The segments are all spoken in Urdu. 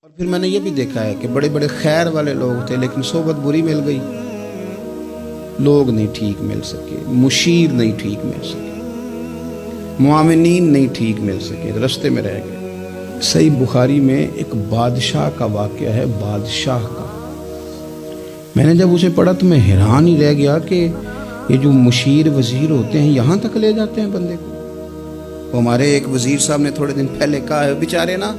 اور پھر میں نے یہ بھی دیکھا ہے کہ بڑے بڑے خیر والے لوگ تھے لیکن صحبت بری مل گئی، لوگ نہیں ٹھیک مل سکے، مشیر نہیں ٹھیک مل سکے، معاونین نہیں ٹھیک مل سکے، رستے میں رہ گئے۔ صحیح بخاری میں ایک بادشاہ کا واقعہ ہے، بادشاہ کا۔ میں نے جب اسے پڑھا تو میں حیران ہی رہ گیا کہ یہ جو مشیر وزیر ہوتے ہیں یہاں تک لے جاتے ہیں بندے کو۔ ہمارے ایک وزیر صاحب نے تھوڑے دن پہلے کہا ہے بیچارے نا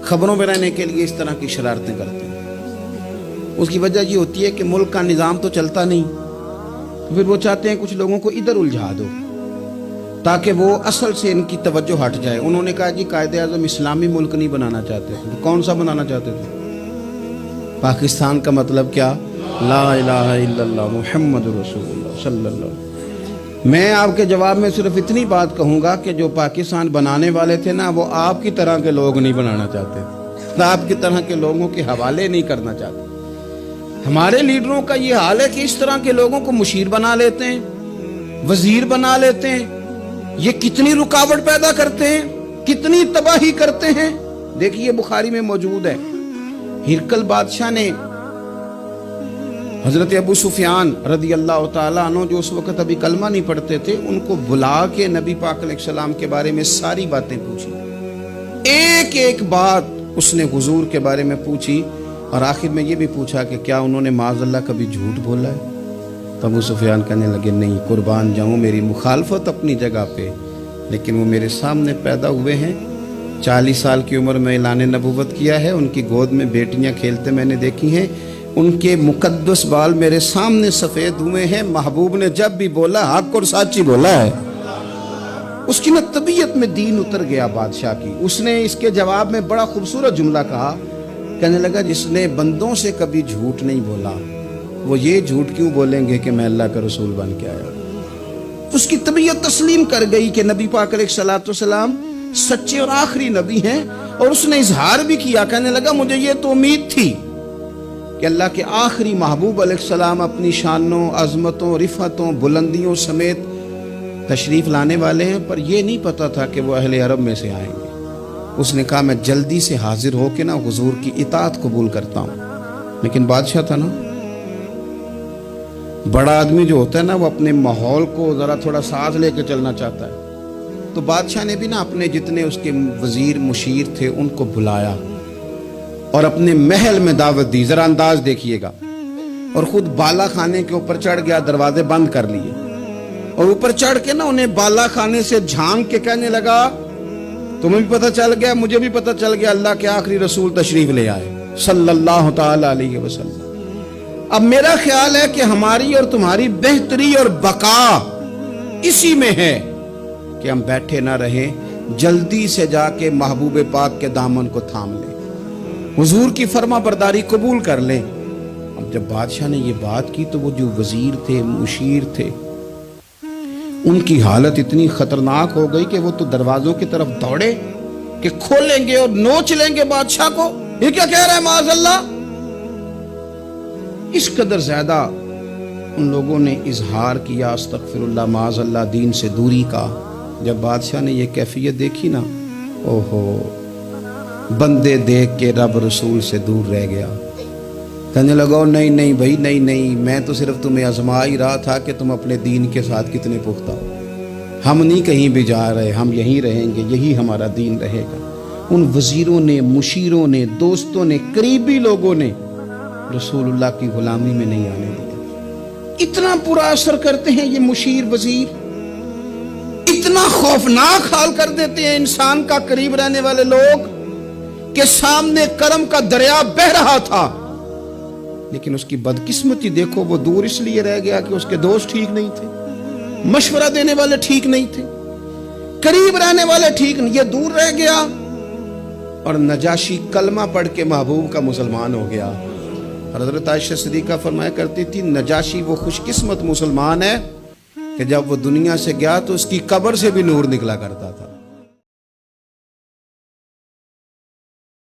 خبروں میں رہنے کے لیے اس طرح کی شرارتیں کرتے ہیں۔ اس کی وجہ یہ ہوتی ہے کہ ملک کا نظام تو چلتا نہیں، تو پھر وہ چاہتے ہیں کچھ لوگوں کو ادھر الجھا دو تاکہ وہ اصل سے ان کی توجہ ہٹ جائے۔ انہوں نے کہا جی قائد اعظم اسلامی ملک نہیں بنانا چاہتے تھے، کون سا بنانا چاہتے تھے؟ پاکستان کا مطلب کیا؟ لا الہ الا اللہ محمد رسول اللہ صلی اللہ علیہ وسلم۔ میں آپ کے جواب میں صرف اتنی بات کہوں گا کہ جو پاکستان بنانے والے تھے نا وہ آپ کی طرح کے لوگ نہیں بنانا چاہتے تھے، آپ کی طرح کے لوگوں کے حوالے نہیں کرنا چاہتے۔ ہمارے لیڈروں کا یہ حال ہے کہ اس طرح کے لوگوں کو مشیر بنا لیتے ہیں، وزیر بنا لیتے ہیں۔ یہ کتنی رکاوٹ پیدا کرتے ہیں، کتنی تباہی کرتے ہیں۔ دیکھیے بخاری میں موجود ہے، ہرقل بادشاہ نے حضرت ابو سفیان رضی اللہ تعالیٰ عنہ جو اس وقت ابھی کلمہ نہیں پڑھتے تھے ان کو بلا کے نبی پاک علیہ السلام کے بارے میں ساری باتیں پوچھی، ایک ایک بات اس نے حضور کے بارے میں پوچھی، اور آخر میں یہ بھی پوچھا کہ کیا انہوں نے معاذ اللہ کبھی جھوٹ بولا ہے؟ تو ابو سفیان کہنے لگے نہیں، قربان جاؤں میری مخالفت اپنی جگہ پہ، لیکن وہ میرے سامنے پیدا ہوئے ہیں، 40 سال کی عمر میں اعلان نبوت کیا ہے، ان کی گود میں بیٹیاں کھیلتے میں نے دیکھی ہیں، ان کے مقدس بال میرے سامنے سفید ہوئے ہیں، محبوب نے جب بھی بولا حق اور سچ ہی بولا ہے۔ اس کی نہ طبیعت میں دین اتر گیا بادشاہ کی۔ اس نے اس کے جواب میں بڑا خوبصورت جملہ کہا، کہنے لگا جس نے بندوں سے کبھی جھوٹ نہیں بولا وہ یہ جھوٹ کیوں بولیں گے کہ میں اللہ کا رسول بن کے آیا۔ اس کی طبیعت تسلیم کر گئی کہ نبی پاک علیہ الصلوۃ والسلام سچے اور آخری نبی ہیں، اور اس نے اظہار بھی کیا، کہنے لگا مجھے یہ تو امید تھی کہ اللہ کے آخری محبوب علیہ السلام اپنی شانوں، عظمتوں، رفعتوں، بلندیوں سمیت تشریف لانے والے ہیں، پر یہ نہیں پتا تھا کہ وہ اہل عرب میں سے آئیں گے۔ اس نے کہا میں جلدی سے حاضر ہو کے نا حضور کی اطاعت قبول کرتا ہوں، لیکن بادشاہ تھا نا، بڑا آدمی جو ہوتا ہے نا وہ اپنے ماحول کو ذرا تھوڑا ساز لے کے چلنا چاہتا ہے۔ تو بادشاہ نے بھی نا اپنے جتنے اس کے وزیر مشیر تھے ان کو بلایا اور اپنے محل میں دعوت دی، ذرا انداز دیکھیے گا، اور خود بالا خانے کے اوپر چڑھ گیا، دروازے بند کر لیے، اور اوپر چڑھ کے نا انہیں بالا خانے سے جھانک کے کہنے لگا تمہیں بھی پتہ چل گیا، مجھے بھی پتہ چل گیا اللہ کے آخری رسول تشریف لے آئے صلی اللہ تعالی علیہ وسلم۔ اب میرا خیال ہے کہ ہماری اور تمہاری بہتری اور بقا اسی میں ہے کہ ہم بیٹھے نہ رہیں، جلدی سے جا کے محبوب پاک کے دامن کو تھام لیں، حضور کی فرما برداری قبول کر لیں۔ اب جب بادشاہ نے یہ بات کی تو وہ جو وزیر تھے، مشیر تھے، ان کی حالت اتنی خطرناک ہو گئی کہ وہ تو دروازوں کی طرف دوڑے کہ کھولیں گے اور نوچ لیں گے بادشاہ کو، یہ کیا کہہ رہا ہے معاذ اللہ۔ اس قدر زیادہ ان لوگوں نے اظہار کیا استغفر اللہ معاذ اللہ دین سے دوری کا۔ جب بادشاہ نے یہ کیفیت دیکھی نا، اوہو، بندے دیکھ کے رب رسول سے دور رہ گیا، کہنے لگا نہیں نہیں بھائی نہیں، میں تو صرف تمہیں آزما ہی رہا تھا کہ تم اپنے دین کے ساتھ کتنے پختہ ہو، ہم نہیں کہیں بھی جا رہے، ہم یہیں رہیں گے، یہی ہمارا دین رہے گا۔ ان وزیروں نے، مشیروں نے، دوستوں نے، قریبی لوگوں نے رسول اللہ کی غلامی میں نہیں آنے دیا۔ اتنا برا اثر کرتے ہیں یہ مشیر وزیر، اتنا خوفناک حال کر دیتے ہیں انسان کا قریب رہنے والے لوگ کہ سامنے کرم کا دریا بہہ رہا تھا، لیکن اس کی بدقسمتی دیکھو، وہ دور اس لیے رہ گیا کہ اس کے دوست ٹھیک نہیں تھے، مشورہ دینے والے ٹھیک نہیں تھے، قریب رہنے والے ٹھیک نہیں، یہ دور رہ گیا، اور نجاشی کلمہ پڑھ کے محبوب کا مسلمان ہو گیا۔ حضرت عائشہ صدیقہ فرمایا کرتی تھی نجاشی وہ خوش قسمت مسلمان ہے کہ جب وہ دنیا سے گیا تو اس کی قبر سے بھی نور نکلا کرتا تھا۔